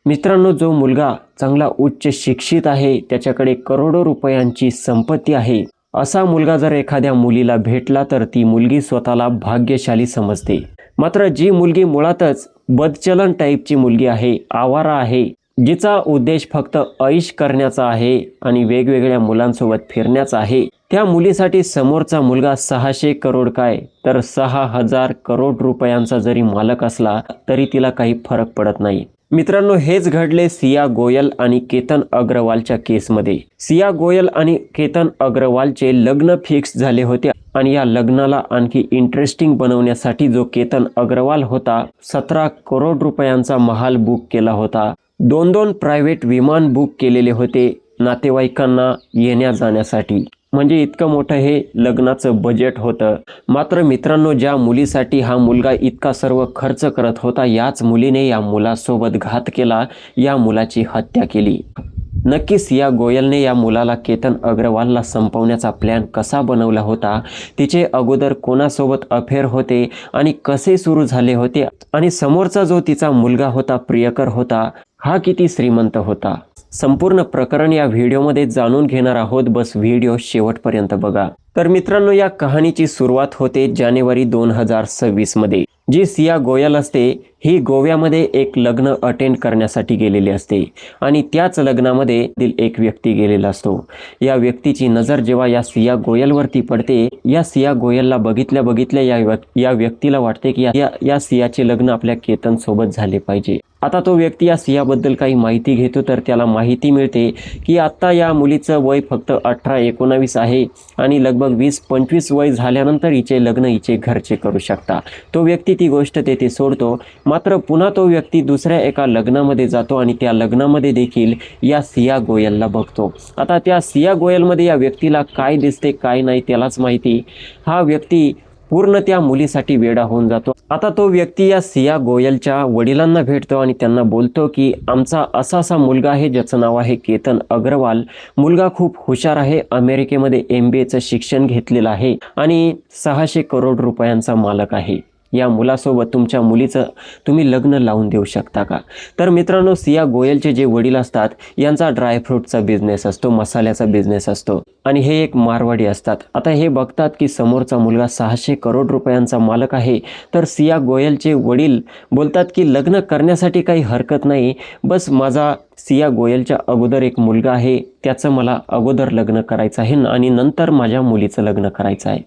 मित्रांनो, जो मुलगा चांगला उच्च शिक्षित आहे, त्याच्याकडे करोडो रुपयांची संपत्ती आहे, असा मुलगा जर एखाद्या मुलीला भेटला तर ती मुलगी स्वतःला भाग्यशाली समजते। मात्र जी मुलगी मुळातच बदचलन टाईपची मुलगी आहे, आवारा आहे, जिचा उद्देश फक्त ऐश करण्याचा आहे आणि वेगवेगळ्या मुलांसोबत फिरण्याचा आहे, त्या मुलीसाठी समोरचा मुलगा 600 करोड काय तर 6000 करोड रुपयांचा जरी मालक असला तरी तिला काही फरक पडत नाही। मित्रांनो, हेच घडले सिया गोयल आणि केतन अग्रवालच्या केसमध्ये। सिया गोयल आणि केतन अग्रवालचे लग्न फिक्स झाले होते आणि या लग्नाला आणखी इंटरेस्टिंग बनवण्यासाठी जो केतन अग्रवाल होता, 17 करोड रुपयांचा महाल बुक केला होता, 2 प्रायव्हेट विमान बुक केलेले होते नातेवाईकांना येण्या जाण्यासाठी। म्हणजे इतकं मोठं हे लग्नाचं बजेट होतं। मात्र मित्रांनो, ज्या मुलीसाठी हा मुलगा इतका सर्व खर्च करत होता, याच मुलीने या मुलासोबत घात केला, या मुलाची हत्या केली। नक्की सिया गोयलने या मुलाला केतन अग्रवालला संपवण्याचा प्लॅन कसा बनवला होता, तिचे अगोदर कोणासोबत अफेअर होते आणि कसे सुरू झाले होते, आणि समोरचा जो तिचा मुलगा होता, प्रियकर होता, हा किती श्रीमंत होता, संपूर्ण प्रकरण या व्हिडिओमध्ये जाणून घेणार आहोत। बस व्हिडिओ शेवटपर्यंत बघा। तर मित्रांनो, या कहाणीची सुरुवात होते जानेवारी 2026 मध्ये। जी सिया गोयल असते, ही गोव्यामध्ये एक लग्न अटेंड करण्यासाठी गेलेली असते आणि त्याच लग्नामध्ये एक व्यक्ती गेलेला असतो। या व्यक्तीची नजर जेव्हा या सिया गोयलवरती पडते, या सिया गोयलला बघितल्या या व्यक्तीला वाटते की या सियाचे लग्न आपल्या केतन सोबत झाले पाहिजे। आता तो व्यक्ती या सियाबद्दल काही माहिती घेतो, तर त्याला माहिती मिळते की आता या मुलीचं वय फक्त 18-19 आहे आणि लगभग 20-25 वय झाल्यानंतर हिचे लग्न हिचे घरचे करू शकता। तो व्यक्ती ती गोष्ट तेथे सोडतो। मात्र पुन्हा तो व्यक्ती दुसऱ्या एका लग्नामध्ये जातो आणि त्या लग्नामध्ये देखील या सिया गोयलला बघतो। आता त्या सिया गोयलमध्ये या व्यक्तीला काय दिसते काय नाही त्यालाच माहिती। हा व्यक्ती पूर्ण त्या मुलीसाठी वेडा होऊन जातो। आता तो व्यक्ती या सिया गोयलच्या वडिलांना भेटतो आणि त्यांना बोलतो की आमचा असा मुलगा आहे ज्याचं नाव आहे केतन अग्रवाल। मुलगा खूप हुशार आहे, अमेरिकेमध्ये MBAचं शिक्षण घेतलेलं आहे आणि 600 करोड रुपयांचा मालक आहे। या मुलासोबत तुमच्या मुलीचं तुम्ही लग्न लावून देऊ शकता का? तर मित्रांनो, सिया गोयलचे जे वडील असतात, यांचा ड्रायफ्रूटचा बिझनेस असतो, मसाल्याचा बिझनेस असतो आणि हे एक मारवाडी असतात। आता हे बघतात की समोरचा मुलगा 600 करोड रुपयांचा मालक आहे, तर सिया गोयलचे वडील बोलतात की लग्न करण्यासाठी काही हरकत नाही, बस माझा सिया गोयलच्या अगोदर एक मुलगा आहे, त्याचं मला अगोदर लग्न करायचं आहे आणि नंतर माझ्या मुलीचं लग्न करायचं आहे।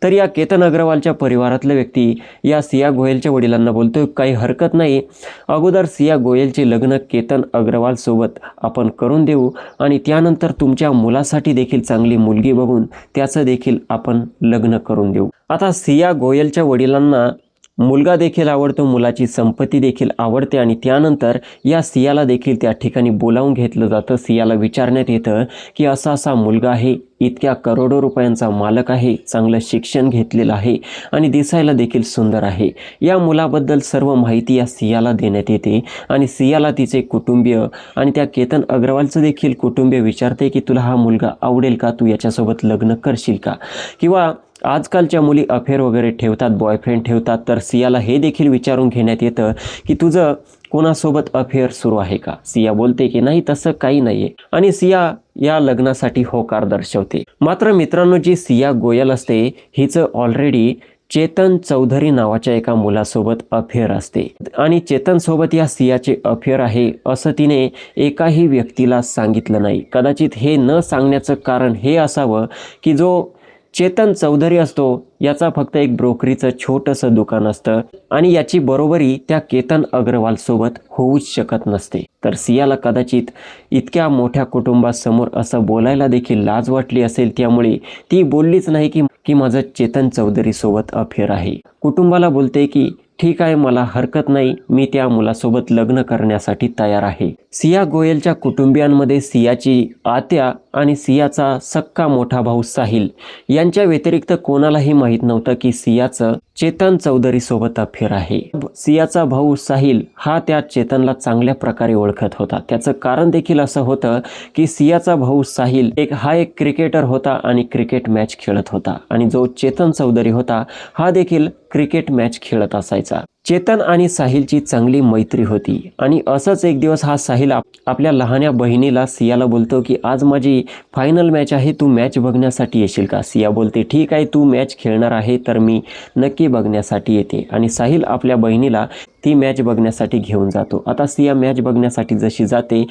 तर या केतन अग्रवालच्या परिवारातले व्यक्ती या सिया गोयलच्या वडिलांना बोलतो काही हरकत नाही, अगोदर सिया गोयलचे लग्न केतन अग्रवाल सोबत आपण करून देऊ आणि त्यानंतर तुमच्या मुलासाठी देखील चांगली मुलगी बघून त्याचं देखील आपण लग्न करून देऊ। आता सिया गोयलच्या वडिलांना मुलगा देखील आवडतो, मुलाची संपत्ती देखील आवडते आणि त्यानंतर या सियाला देखील त्या ठिकाणी बोलावून घेतलं जातं। सियाला विचारण्यात येतं की असा मुलगा आहे, इतक्या करोडो रुपयांचा मालक आहे, चांगलं शिक्षण घेतलेलं आहे आणि दिसायला देखील सुंदर आहे। या मुलाबद्दल सर्व माहिती या सियाला देण्यात येते आणि सियाला तिचे कुटुंबीय आणि त्या केतन अग्रवालचं देखील कुटुंबीय विचारते की तुला हा मुलगा आवडेल का, तू याच्यासोबत लग्न करशील का? किंवा आजकालच्या मुली अफेअर वगैरे ठेवतात, बॉयफ्रेंड ठेवतात, तर सियाला हे देखील विचारून घेण्यात येतं की तुझं कोणासोबत अफेअर सुरू आहे का? सिया बोलते की नाही, तसं काही नाहीये आणि सिया या लग्नासाठी होकार दर्शवते। मात्र मित्रांनो, जी सिया गोयल असते, हिचं ऑलरेडी चेतन चौधरी नावाच्या एका मुलासोबत अफेअर असते आणि चेतन सोबत या सियाचे अफेअर आहे असं तिने एकाही व्यक्तीला सांगितलं नाही। कदाचित हे न सांगण्याचं कारण हे असावं की जो चेतन चौधरी असतो, याचा फक्त एक ब्रोकरीचं छोटंसं दुकान असतं आणि याची बरोबरी त्या केतन अग्रवाल सोबत होऊच शकत नसते। तर सियाला कदाचित इतक्या मोठ्या कुटुंबासमोर असं बोलायला देखील लाज वाटली असेल, त्यामुळे ती बोललीच नाही की माझं चेतन चौधरी सोबत अफेअर आहे। कुटुंबाला बोलते की ठीक आहे, मला हरकत नाही, मी त्या मुलासोबत लग्न करण्यासाठी तयार आहे। सिया गोयलच्या कुटुंबियांमध्ये सियाची आत्या आणि सियाचा सक्का मोठा भाऊ साहिल यांच्या व्यतिरिक्त कोणालाही माहीत नव्हतं की सियाचं चेतन चौधरी सोबत अफेअर आहे। सियाचा भाऊ साहिल हा त्या चेतनला चांगल्या प्रकारे ओळखत होता। त्याचं कारण देखील असं होतं की सियाचा भाऊ साहिल एक क्रिकेटर होता आणि क्रिकेट मॅच खेळत होता आणि जो चेतन चौधरी होता हा देखील क्रिकेट मॅच खेळत असायचा। चेतन आणि साहिलची चांगली मैत्री होती आणि असंच एक दिवस हा साहिल आपल्या लहान्या बहिणीला सियाला बोलतो की आज माझी फायनल मॅच आहे, तू मॅच बघण्यासाठी येशील का? सिया बोलते ठीक आहे, तू मॅच खेळणार आहे तर मी नक्की बघण्यासाठी येते आणि साहिल आपल्या बहिणीला ती मॅच बघण्यासाठी घेऊन जातो। आता सिया मॅच बघण्यासाठी जशी जाते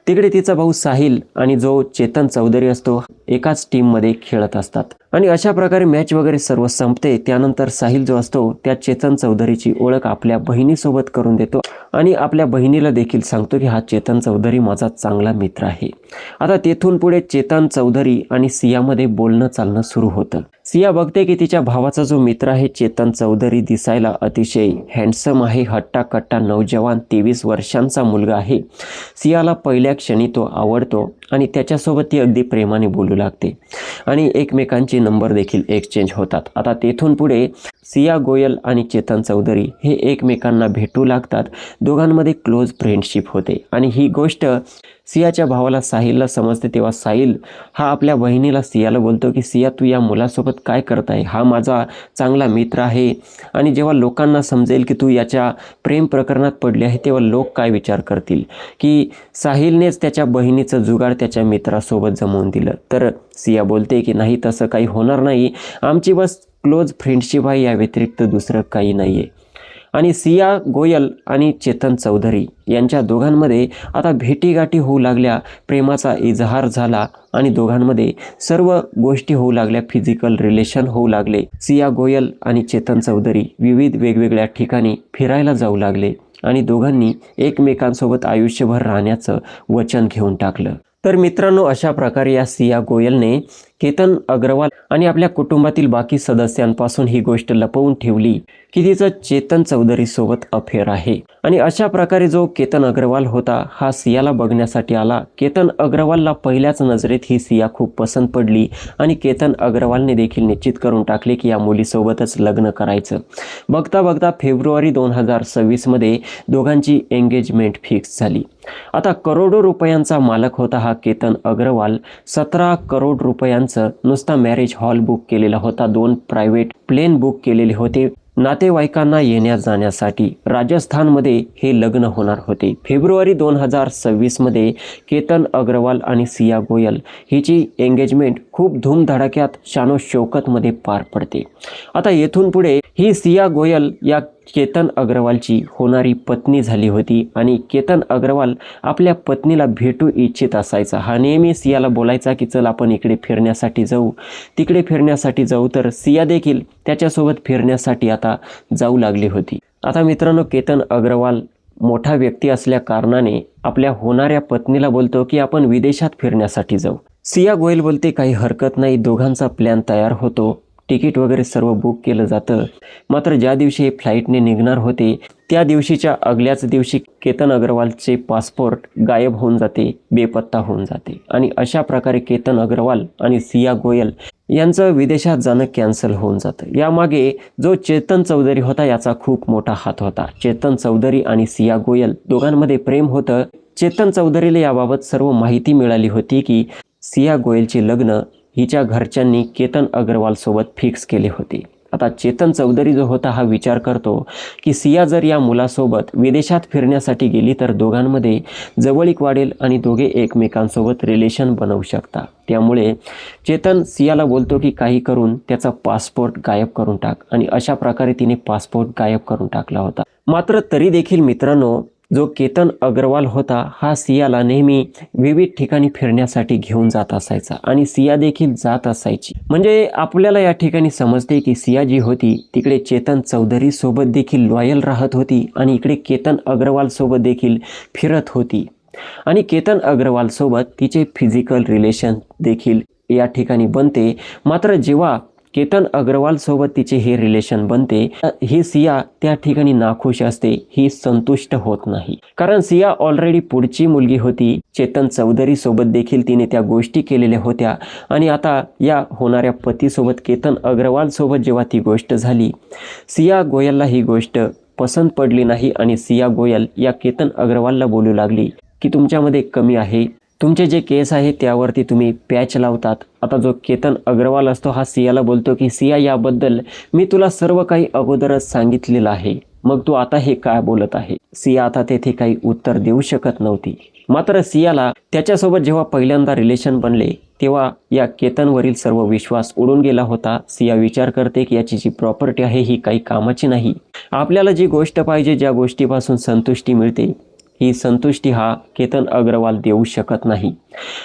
तिकडे तिचा भाऊ साहिल आणि जो चेतन चौधरी असतो एकाच टीममध्ये खेळत असतात आणि अशा प्रकारे मॅच वगैरे सर्व संपते। त्यानंतर साहिल जो असतो त्या चेतन चौधरीची ओळख आपल्या बहिणीसोबत करून देतो आणि आपल्या बहिणीला देखील सांगतो की हा चेतन चौधरी माझा चांगला मित्र आहे। आता तेथून पुढे चेतन चौधरी आणि सियामध्ये बोलणं चालणं सुरू होतं। सिया बघते की तिच्या भावाचा जो मित्र आहे चेतन चौधरी दिसायला अतिशय हँडसम आहे, हट्टाकट्टा नौजवान 23 वर्षांचा मुलगा आहे। सियाला पहिल्या क्षणी तो आवडतो आणि त्याच्यासोबत ती अगदी प्रेमाने बोलू लागते आणि एकमेकांचे नंबर देखील एक्सचेंज होतात। आता तेथून पुढे सिया गोयल आणि चेतन चौधरी हे एकमेकांना भेटू लागतात, दोघांमध्ये क्लोज फ्रेंडशिप होते आणि ही गोष्ट सियाच्या भावाला साहिलला समजते। तेव्हा साहिल हा आपल्या बहिणीला सियाला बोलतो की सिया तू या मुलासोबत काय करत आहे, हा माझा चांगला मित्र आहे आणि जेव्हा लोकांना समजेल की तू याच्या प्रेम प्रकरणात पडली आहे तेव्हा लोक काय विचार करतील की साहिलनेच त्याच्या बहिणीचं जुगाड त्याच्या मित्रासोबत जमवून दिलं। तर सिया बोलते की नाही तसं काही होणार नाही, आमची बस क्लोज फ्रेंडशिप आहे, या व्यतिरिक्त दुसरं काही नाही आहे। आणि सिया गोयल आणि चेतन चौधरी यांच्या दोघांमध्ये आता भेटीगाठी होऊ लागल्या, प्रेमाचा इजहार झाला आणि दोघांमध्ये सर्व गोष्टी होऊ लागल्या, फिजिकल रिलेशन होऊ लागले। सिया गोयल आणि चेतन चौधरी विविध वेगवेगळ्या ठिकाणी फिरायला जाऊ लागले आणि दोघांनी एकमेकांसोबत आयुष्यभर राहण्याचं वचन घेऊन टाकलं। तर मित्रांनो अशा प्रकारे या सिया गोयलने केतन अग्रवाल आणि आपल्या कुटुंबातील बाकी सदस्यांपासून ही गोष्ट लपवून ठेवली की तिचं चेतन चौधरी सोबत अफेअर आहे आणि अशा प्रकारे जो केतन अग्रवाल होता हा सियाला बघण्यासाठी आला। केतन अग्रवालला पहिल्याच नजरेत ही सिया खूप पसंत पडली आणि केतन अग्रवालने देखील निश्चित करून टाकले की या मुलीसोबतच लग्न करायचं। बघता बघता फेब्रुवारी 2026 मध्ये दोघांची एंगेजमेंट फिक्स झाली। आता करोडो रुपयांचा मालक होता हा केतन अग्रवाल, 17 करोड रुपयांचं नुसता मॅरेज हॉल बुक केलेला होता, 2 प्रायव्हेट प्लेन बुक केलेले होते नातेवाईकांना येण्या जाण्यासाठी। राजस्थानमध्ये हे लग्न होणार होते। फेब्रुवारी 2026 मध्ये केतन अग्रवाल आणि सिया गोयल हिची एंगेजमेंट खूप धूमधडाक्यात शानो शौकतमध्ये पार पडते। आता येथून पुढे ही सिया गोयल या केतन अग्रवालची होणारी पत्नी झाली होती आणि केतन अग्रवाल आपल्या पत्नीला भेटू इच्छित असायचा। हा नेहमी सियाला बोलायचा की चल आपण इकडे फिरण्यासाठी जाऊ, तिकडे फिरण्यासाठी जाऊ, तर सिया देखील त्याच्यासोबत फिरण्यासाठी आता जाऊ लागली होती। आता मित्रांनो केतन अग्रवाल मोठा व्यक्ती असल्या कारणाने आपल्या होणाऱ्या पत्नीला बोलतो की आपण विदेशात फिरण्यासाठी जाऊ। सिया गोयल बोलते काही हरकत नाही, दोघांचा प्लॅन तयार होतो, तिकीट वगैरे सर्व बुक केलं जातं। मात्र ज्या दिवशी हे फ्लाईटने निघणार होते त्या दिवशीच्या अगल्याच दिवशी केतन अग्रवालचे पासपोर्ट गायब होऊन जाते, बेपत्ता होऊन जाते आणि अशा प्रकारे केतन अग्रवाल आणि सिया गोयल यांचं विदेशात जाणं कॅन्सल होऊन जातं। यामागे जो चेतन चौधरी होता याचा खूप मोठा हात होता। चेतन चौधरी आणि सिया गोयल दोघांमध्ये प्रेम होतं। चेतन चौधरीला याबाबत सर्व माहिती मिळाली होती की सिया गोयलचे लग्न हिच्या घरच्यांनी केतन अग्रवाल सोबत फिक्स केले होते। आता चेतन चौधरी जो होता हा विचार करतो की सिया जर या मुलासोबत विदेशात फिरण्यासाठी गेली तर दोघांमध्ये जवळीक वाढेल आणि दोघे एकमेकांसोबत रिलेशन बनवू शकतात। त्यामुळे चेतन सियाला बोलतो की काही करून त्याचा पासपोर्ट गायब करून टाक आणि अशा प्रकारे तिने पासपोर्ट गायब करून टाकला होता। मात्र तरी देखील मित्रांनो जो केतन अग्रवाल होता हा सियाला नेहमी विविध ठिकाणी फिरण्यासाठी घेऊन जात असायचा आणि सिया देखील जात असायची। म्हणजे आपल्याला या ठिकाणी समजते की सिया जी होती तिकडे चेतन चौधरी सोबत देखील लॉयल राहत होती आणि इकडे केतन अग्रवाल सोबत देखील फिरत होती आणि केतन अग्रवाल सोबत तिचे फिजिकल रिलेशन देखील या ठिकाणी बनते। मात्र जेव्हा केतन अग्रवाल सोबत तिचे हे रिलेशन बनते ही सिया त्या ठिकाणी नाखुश असते, ही संतुष्ट होत नाही, कारण सिया ऑलरेडी पुढची मुलगी होती। चेतन चौधरी सोबत देखील तिने त्या गोष्टी केलेल्या होत्या आणि आता या होणाऱ्या पतीसोबत केतन अग्रवाल सोबत जेव्हा ती गोष्ट झाली सिया गोयलला ही गोष्ट पसंत पडली नाही आणि सिया गोयल या केतन अग्रवालला बोलू लागली की तुमच्यामध्ये कमी आहे, तुमचे जे केस आहे त्यावरती तुम्ही पॅच लावतात. आता जो केतन अग्रवाल असतो हा सियाला बोलतो की सिया, याबद्दल मी तुला सर्व काही अगोदरच सांगितलेलं आहे, मग तू आता हे काय बोलत आहे. सिया आता तेथे काही उत्तर देऊ शकत नव्हती. मात्र सियाला त्याच्यासोबत जेव्हा पहिल्यांदा रिलेशन बनले तेव्हा या केतनवरील सर्व विश्वास उडून गेला होता. सिया विचार करते की याची जी प्रॉपर्टी आहे ही काही कामाची नाही. आपल्याला जी गोष्ट पाहिजे, ज्या गोष्टीपासून संतुष्टी मिळते, ही संतुष्टी हा केतन अग्रवाल देऊ शकत नाही.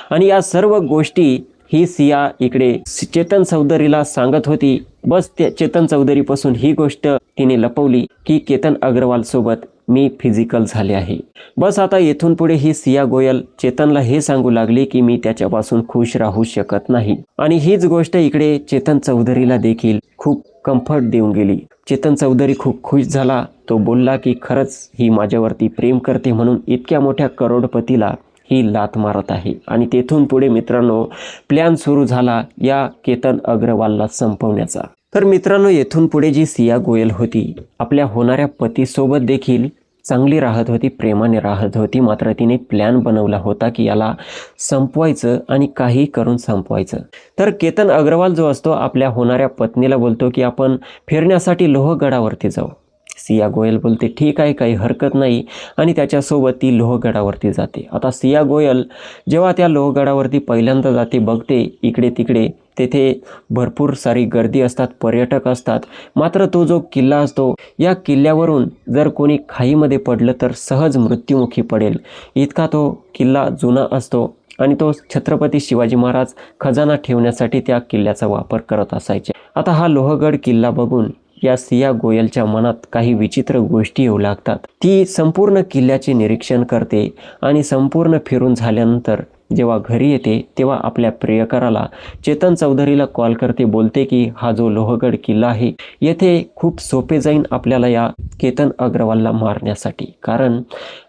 आणि या सर्व गोष्टी ही सिया इकडे चेतन चौधरीला सांगत होती. बस त्या चेतन चौधरीपासून ही गोष्ट तिने लपवली की केतन अग्रवाल सोबत मी फिजिकल झाले आहे. बस आता येथून पुढे ही सिया गोयल चेतनला हे सांगू लागली की मी त्याच्यापासून खुश राहू शकत नाही. आणि हीच गोष्ट इकडे चेतन चौधरीला देखील खूप कम्फर्ट देऊन गेली. चेतन चौधरी खूप खुश झाला. तो बोलला की खरंच ही माझ्यावरती प्रेम करते, म्हणून इतक्या मोठ्या करोडपतीला ही लात मारत आहे. आणि तेथून पुढे मित्रांनो प्लॅन सुरू झाला या केतन अग्रवालला संपवण्याचा. तर मित्रांनो, येथून पुढे जी सिया गोयल होती आपल्या होणाऱ्या पतीसोबत देखील चांगली राहत होती, प्रेमाने राहत होती. मात्र तिने प्लॅन बनवला होता की याला संपवायचं आणि काही करून संपवायचं. तर केतन अग्रवाल जो असतो आपल्या होणाऱ्या पत्नीला बोलतो की आपण फिरण्यासाठी लोहगडावरती जाऊ. सिया गोयल बोलते ठीक आहे, काही हरकत नाही, आणि त्याच्यासोबत ती लोहगडावरती जाते. आता सिया गोयल जेव्हा त्या लोहगडावरती पहिल्यांदा जाते, बघते इकडे तिकडे तेथे भरपूर सारी गर्दी असतात, पर्यटक असतात. मात्र तो जो किल्ला असतो, या किल्ल्यावरून जर कोणी खाईमध्ये पडलं तर सहज मृत्युमुखी पडेल, इतका तो किल्ला जुना असतो. आणि तो छत्रपती शिवाजी महाराज खजाना ठेवण्यासाठी त्या किल्ल्याचा वापर करत असायचे. आता हा लोहगड किल्ला बघून या सिया गोयलच्या मनात काही विचित्र गोष्टी येऊ लागतात. ती संपूर्ण किल्ल्याचे निरीक्षण करते आणि संपूर्ण फिरून झाल्यानंतर जेव्हा घरी येते तेव्हा आपल्या प्रियकराला चेतन चौधरीला कॉल करते. बोलते की हा जो लोहगड किल्ला आहे येथे खूप सोपे जाईन आपल्याला या केतन अग्रवालला मारण्यासाठी, कारण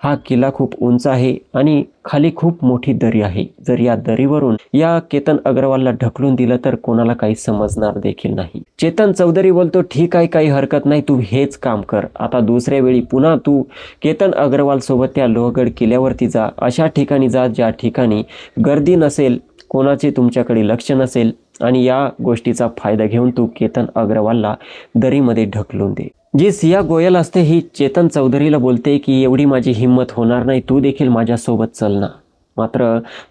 हा किल्ला खूप उंच आहे आणि खाली खूप मोठी दरी आहे. जर या दरीवरून या केतन अग्रवालला ढकलून दिलं तर कोणाला काही समजणार देखील नाही. चेतन चौधरी बोलतो ठीक आहे, काही हरकत नाही, तू हेच काम कर. आता दुसऱ्या वेळी पुन्हा तू केतन अग्रवाल सोबत त्या लोहगड किल्ल्यावरती जा, अशा ठिकाणी जा ज्या ठिकाणी गर्दी नसेल, कोणाचे तुमच्याकडे लक्ष नसेल, आणि या गोष्टीचा फायदा घेऊन तू केतन अग्रवालला दरीमध्ये ढकलून दे. जी सिया गोयल असते ही चेतन चौधरीला बोलते की एवढी माझी हिंमत होणार नाही, तू देखील माझ्यासोबत चल ना. मात्र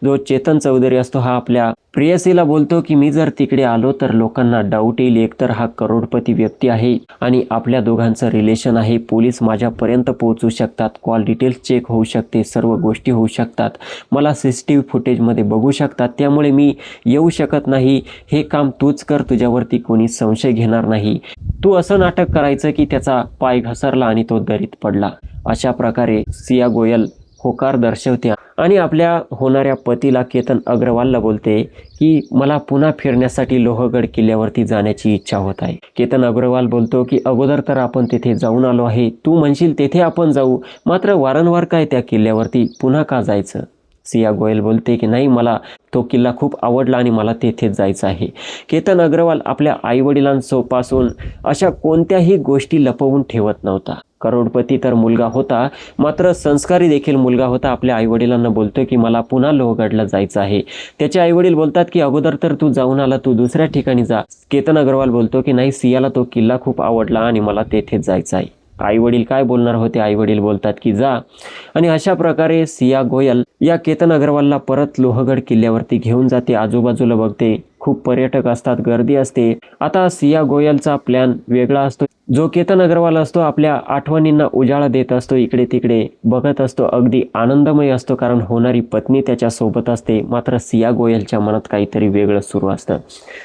जो चेतन चौधरी असतो हा आपल्या प्रेयसीला बोलतो की मी जर तिकडे आलो तर लोकांना डाऊट येईल, एकतर हा करोडपती व्यक्ती आहे आणि आपल्या दोघांचं रिलेशन आहे, पोलीस माझ्यापर्यंत पोहोचू शकतात, कॉल डिटेल्स चेक होऊ शकते, सर्व गोष्टी होऊ शकतात, मला CCTV फुटेजमध्ये बघू शकतात, त्यामुळे मी येऊ शकत नाही. हे काम तूच कर, तुझ्यावरती कोणी संशय घेणार नाही. तू असं नाटक करायचं की त्याचा पाय घसरला आणि तो दरीत पडला. अशा प्रकारे सिया गोयल होकार दर्शवते आणि आपल्या होणाऱ्या पतीला केतन अग्रवालला बोलते की मला पुन्हा फिरण्यासाठी लोहगड किल्ल्यावरती जाण्याची इच्छा होत आहे. केतन अग्रवाल बोलतो की अगोदर तर आपण तेथे जाऊन आलो आहे, तू म्हणशील तेथे आपण जाऊ, मात्र वारंवार काय त्या किल्ल्यावरती पुन्हा का जायचं. सिया गोयल बोलते की नाही, मला तो किल्ला खूप आवडला आणि मला तेथेच जायचं आहे. केतन अग्रवाल आपल्या आईवडिलांपासून अशा कोणत्याही गोष्टी लपवून ठेवत नव्हता. करोडपती तर मुलगा होता, मात्र संस्कारी देखील मुलगा होता. आपल्या आईवडिलांना बोलतोय की मला पुन्हा लोहगडला जायचं आहे. त्याचे आईवडील बोलतात की अगोदर तर तू जाऊन आला, तू दुसऱ्या ठिकाणी जा. केतन अग्रवाल बोलतो की नाही, सियाला तो किल्ला खूप आवडला आणि मला तेथेच जायचं आहे. आईवडील काय बोलणार होते, आईवडील बोलतात की जा. आणि अशा प्रकारे सिया गोयल या केतन अग्रवालला परत लोहगड किल्ल्यावरती घेऊन जाते. आजूबाजूला बघते खूप पर्यटक असतात, गर्दी असते. आता सिया गोयलचा प्लॅन वेगळा असतो. जो केतन अग्रवाल असतो आपल्या आठवणींना उजाळा देत असतो, इकडे तिकडे बघत असतो, अगदी आनंदमय असतो, कारण होणारी पत्नी त्याच्या सोबत असते. मात्र सिया गोयलच्या मनात काहीतरी वेगळं सुरू असतं.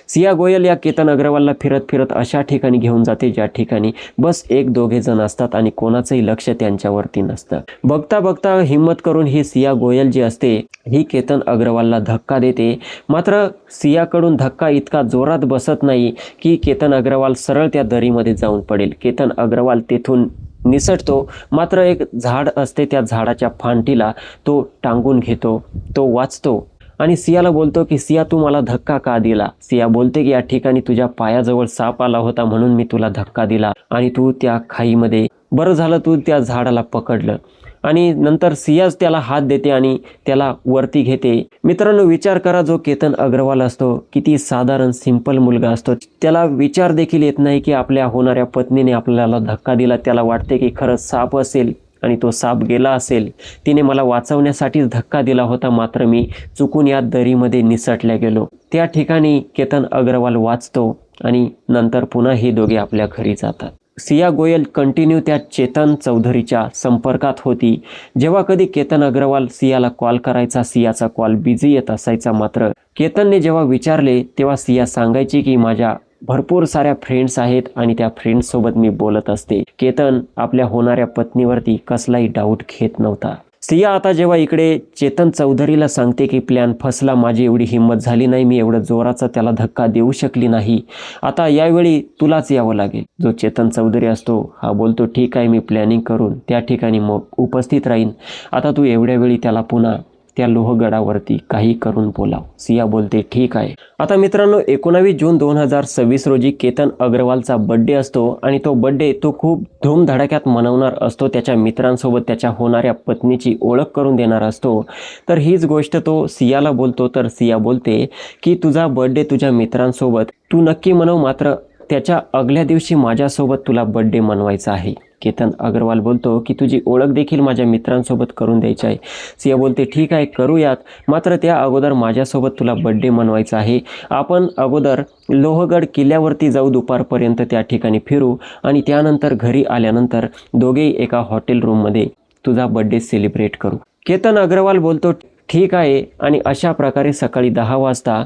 सिया गोयल या केतन अग्रवालला फिरत फिरत अशा ठिकाणी घेऊन जाते ज्या ठिकाणी बस एक दोघे जण असतात आणि कोणाचंही लक्ष त्यांच्यावरती नसतं. बघता बघता हिम्मत करून ही सिया गोयल जी असते ही केतन अग्रवालला धक्का देते. मात्र सियाकडून धक्का इतका जोरात बसत नाही की केतन अग्रवाल सरळ त्या दरीमध्ये जाऊन पडेल. केतन अग्रवाल तेथून निसटतो. मात्र एक झाड असते, त्या झाडाच्या फांदीला तो टांगून घेतो, तो वाचतो आणि सियाला बोलतो की सिया, तू मला धक्का का दिला. सिया बोलते की या ठिकाणी तुझ्या पायाजवळ साप आला होता म्हणून मी तुला धक्का दिला आणि तू त्या खाईमध्ये, बरं झालं तू त्या झाडाला पकडलं. आणि नंतर सियाच त्याला हात देते आणि त्याला वरती घेते. मित्रांनो, विचार करा, जो केतन अग्रवाल असतो किती साधारण सिंपल मुलगा असतो. त्याला विचार देखील येत नाही की आपल्या होणाऱ्या पत्नीने आपल्याला धक्का दिला. त्याला वाटते की खरंच साप असेल आणि तो साप गेला असेल. तिने मला वाचवण्यासाठीच धक्का दिला होता, मात्र मी चुकून या दरीमध्ये निसटल्या गेलो. त्या ठिकाणी केतन अग्रवाल वाचतो आणि नंतर पुन्हा हे दोघे आपल्या घरी जातात. सिया गोयल कंटिन्यू त्या चेतन चौधरीच्या संपर्कात होती. जेव्हा कधी केतन अग्रवाल सियाला कॉल करायचा, सियाचा कॉल बिझी येत असायचा. मात्र केतनने जेव्हा विचारले तेव्हा सिया सांगायची की माझ्या भरपूर साऱ्या फ्रेंड्स आहेत आणि त्या फ्रेंड्ससोबत मी बोलत असते. केतन आपल्या होणाऱ्या पत्नीवरती कसलाही डाऊट घेत नव्हता. सिया आता जेव्हा इकडे चेतन चौधरीला सांगते की प्लॅन फसला, माझी एवढी हिंमत झाली नाही, मी एवढं जोराचा त्याला धक्का देऊ शकली नाही, आता यावेळी तुलाच यावं लागेल. जो चेतन चौधरी असतो हा बोलतो ठीक आहे, मी प्लॅनिंग करून त्या ठिकाणी मग उपस्थित राहीन. आता तू एवढ्या वेळी त्याला पुन्हा त्या लोहगडावरती काही करून बोलाव. सिया बोलते ठीक आहे. आता मित्रांनो, 19 जून 2026 रोजी केतन अग्रवालचा बड्डे असतो आणि तो बड्डे तो खूप धूमधडाक्यात मनवणार असतो. त्याच्या मित्रांसोबत त्याच्या होणाऱ्या पत्नीची ओळख करून देणार असतो. तर हीच गोष्ट तो सियाला बोलतो. तर सिया बोलते की तुझा बड्डे तुझ्या मित्रांसोबत तू नक्की मनव, मात्र त्याच्या अगल्या दिवशी माझ्यासोबत तुला बड्डे मनवायचा आहे. केतन अग्रवाल बोलतो की तुझी ओळख देखील माझ्या मित्रांसोबत करून द्यायची आहे. सिया बोलते ठीक आहे, करूयात, मात्र त्या अगोदर माझ्यासोबत तुला बड्डे मनवायचा आहे. आपण अगोदर लोहगड किल्ल्यावरती जाऊ, दुपारपर्यंत त्या ठिकाणी फिरू आणि त्यानंतर घरी आल्यानंतर दोघेही एका हॉटेल रूममध्ये तुझा बड्डे सेलिब्रेट करू. केतन अग्रवाल बोलतो ठीक आहे आणि अशा प्रकारे सकाळी 10 वाजता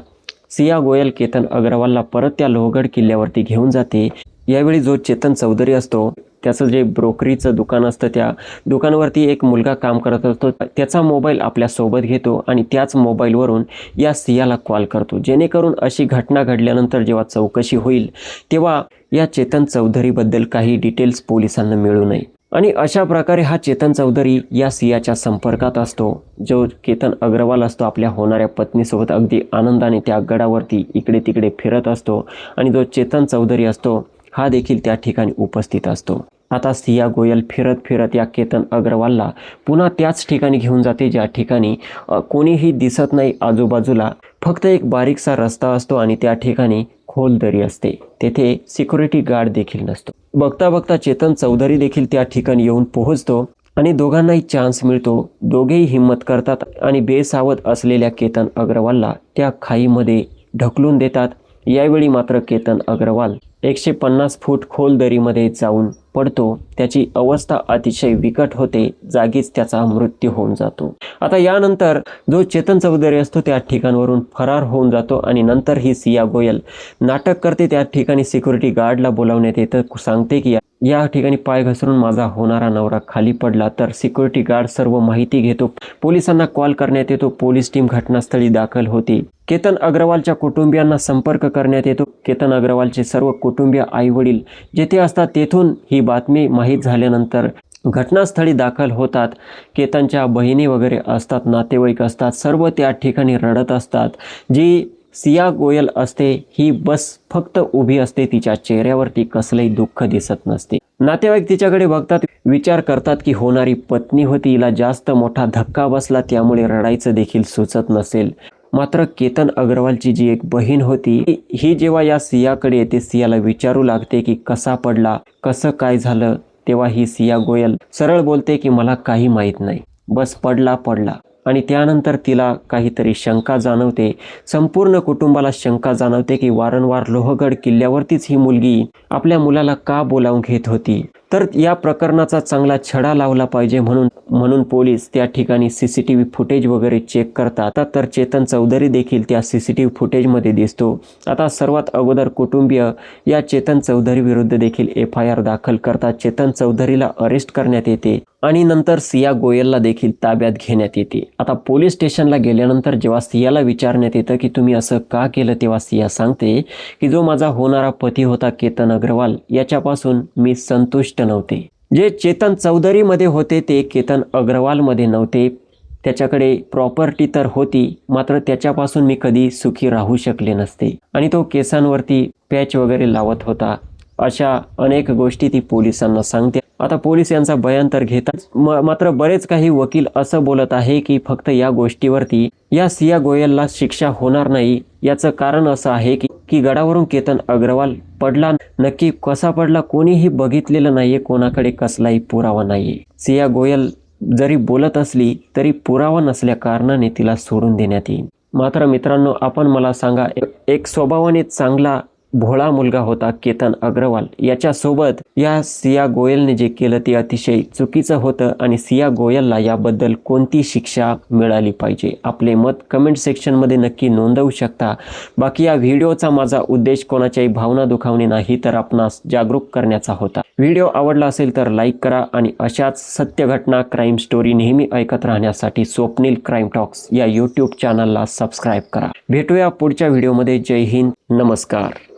सिया गोयल केतन अग्रवालला परत त्या लोहगड किल्ल्यावरती घेऊन जाते. यावेळी जो चेतन चौधरी असतो त्याचं जे ब्रोकरीचं दुकान असतं त्या दुकानावरती एक मुलगा काम करत असतो. त्याचा मोबाईल आपल्यासोबत घेतो आणि त्याच मोबाईलवरून या सियाला कॉल करतो, जेणेकरून अशी घटना घडल्यानंतर जेव्हा चौकशी होईल तेव्हा या चेतन चौधरीबद्दल काही डिटेल्स पोलिसांना मिळू नये. आणि अशा प्रकारे हा चेतन चौधरी या सियाच्या संपर्कात असतो. जो केतन अग्रवाल असतो आपल्या होणाऱ्या पत्नीसोबत अगदी आनंदाने त्या गडावरती इकडे तिकडे फिरत असतो आणि जो चेतन चौधरी असतो हा देखील त्या ठिकाणी उपस्थित असतो. आता सिया गोयल फिरत फिरत या केतन अग्रवालला पुन्हा त्याच ठिकाणी घेऊन जाते, ज्या ठिकाणी कोणीही दिसत नाही आजूबाजूला, फक्त एक बारीकसा रस्ता असतो आणि त्या ठिकाणी खोल दरी असते. तेथे सिक्युरिटी गार्ड देखील नसतो. बघता बघता चेतन चौधरी देखील त्या ठिकाणी येऊन पोहोचतो आणि दोघांनाही चान्स मिळतो. दोघेही हिंमत करतात आणि बेसावध असलेल्या केतन अग्रवालला त्या खाईमध्ये ढकलून देतात. यावेळी मात्र केतन अग्रवाल 150 फूट खोल दरीमध्ये जाऊन पडतो. त्याची अवस्था अतिशय बिकट होते, जागीच त्याचा मृत्यू होऊन जातो. आता यानंतर जो चेतन चौधरी असतो त्या ठिकाणावरून फरार होऊन जातो आणि नंतर ही सिया गोयल नाटक करते. त्या ठिकाणी सिक्युरिटी गार्डला बोलावण्यात येतं, सांगते की या ठिकाणी पाय घसरून माझा होणारा नवरा खाली पडला. तर सिक्युरिटी गार्ड सर्व माहिती घेतो, पोलिसांना कॉल करण्यात येतो. पोलीस टीम घटनास्थळी दाखल होती. केतन अग्रवालच्या कुटुंबियांना संपर्क करण्यात येतो. केतन अग्रवालचे सर्व कुटुंबीय आई वडील जेथे असतात तेथून ही बातमी माहीत झाल्यानंतर घटनास्थळी दाखल होतात. केतनच्या बहिणी वगैरे असतात, नातेवाईक असतात, सर्व त्या ठिकाणी रडत असतात. जी सिया गोयल असते ही बस फक्त उभी असते, तिच्या चेहऱ्यावरती कसलंही दुःख दिसत नसते. नातेवाईक तिच्याकडे बघतात, विचार करतात की होणारी पत्नी होती, हिला जास्त मोठा धक्का बसला त्यामुळे रडायचं देखील सुचत नसेल. मात्र केतन अग्रवालची जी एक बहीण होती ही जेव्हा या सियाकडे येते, सियाला विचारू लागते की कसा पडला, कसं काय झालं. तेव्हा ही सिया गोयल सरळ बोलते की मला काही माहीत नाही, बस पडला. आणि त्यानंतर तिला काहीतरी शंका जाणवते. संपूर्ण कुटुंबाला शंका जाणवते की वारंवार लोहगड किल्ल्यावरतीच ही मुलगी आपल्या मुलाला का बोलावून घेत होती. तर या प्रकरणाचा चांगला छडा लावला पाहिजे म्हणून पोलीस त्या ठिकाणी CCTV फुटेज वगैरे चेक करतात. तर चेतन चौधरी देखील त्या CCTV फुटेजमध्ये दिसतो. आता सर्वात अगोदर कुटुंबीय या चेतन चौधरी विरुद्ध देखील FIR दाखल करतात. चेतन चौधरीला अरेस्ट करण्यात येते आणि नंतर सिया गोयलला देखील ताब्यात घेण्यात येते. आता पोलीस स्टेशनला गेल्यानंतर जेव्हा सियाला विचारण्यात येतं की तुम्ही असं का केलं, तेव्हा सिया सांगते की जो माझा होणारा पती होता केतन अग्रवाल याच्यापासून मी संतुष्ट नव्हते. जे चेतन चौधरीमध्ये होते ते केतन अग्रवालमध्ये नव्हते. त्याच्याकडे प्रॉपर्टी तर होती, मात्र त्याच्यापासून मी कधी सुखी राहू शकले नसते. आणि तो केसांवरती पॅच वगैरे लावत होता. अशा अनेक गोष्टी ती पोलिसांना सांगते. आता पोलीस यांचा बयान तर घेतात, मात्र बरेच काही वकील असं बोलत आहे की फक्त या गोष्टीवरती या सिया गोयलला शिक्षा होणार नाही. याचं कारण असं आहे की गडावरून केतन अग्रवाल पडला, नक्की कसा पडला कोणीही बघितलेलं नाहीये, कोणाकडे कसलाही पुरावा नाहीये. सिया गोयल जरी बोलत असली तरी पुरावा नसल्या कारणाने तिला सोडून देण्यात येईल. मात्र मित्रांनो, आपण मला सांगा, एक स्वभावाने चांगला भोळा मुलगा होता केतन अग्रवाल, याच्यासोबत या सिया गोयलने जे केलं ते अतिशय चुकीचं होतं आणि सिया गोयलला याबद्दल कोणती शिक्षा मिळाली पाहिजे. आपले मत कमेंट सेक्शनमध्ये नक्की नोंदवू शकता. बाकी या व्हिडिओचा माझा उद्देश कोणाच्याही भावना दुखावणे नाही, तर आपणास जागरूक करण्याचा होता. व्हिडिओ आवडला असेल तर लाईक करा आणि अशाच सत्य घटना, क्राईम स्टोरी नेहमी ऐकत राहण्यासाठी स्वप्नील क्राईम टॉक्स या यूट्यूब चॅनलला सबस्क्राईब करा. भेटूया पुढच्या व्हिडिओमध्ये. जय हिंद, नमस्कार.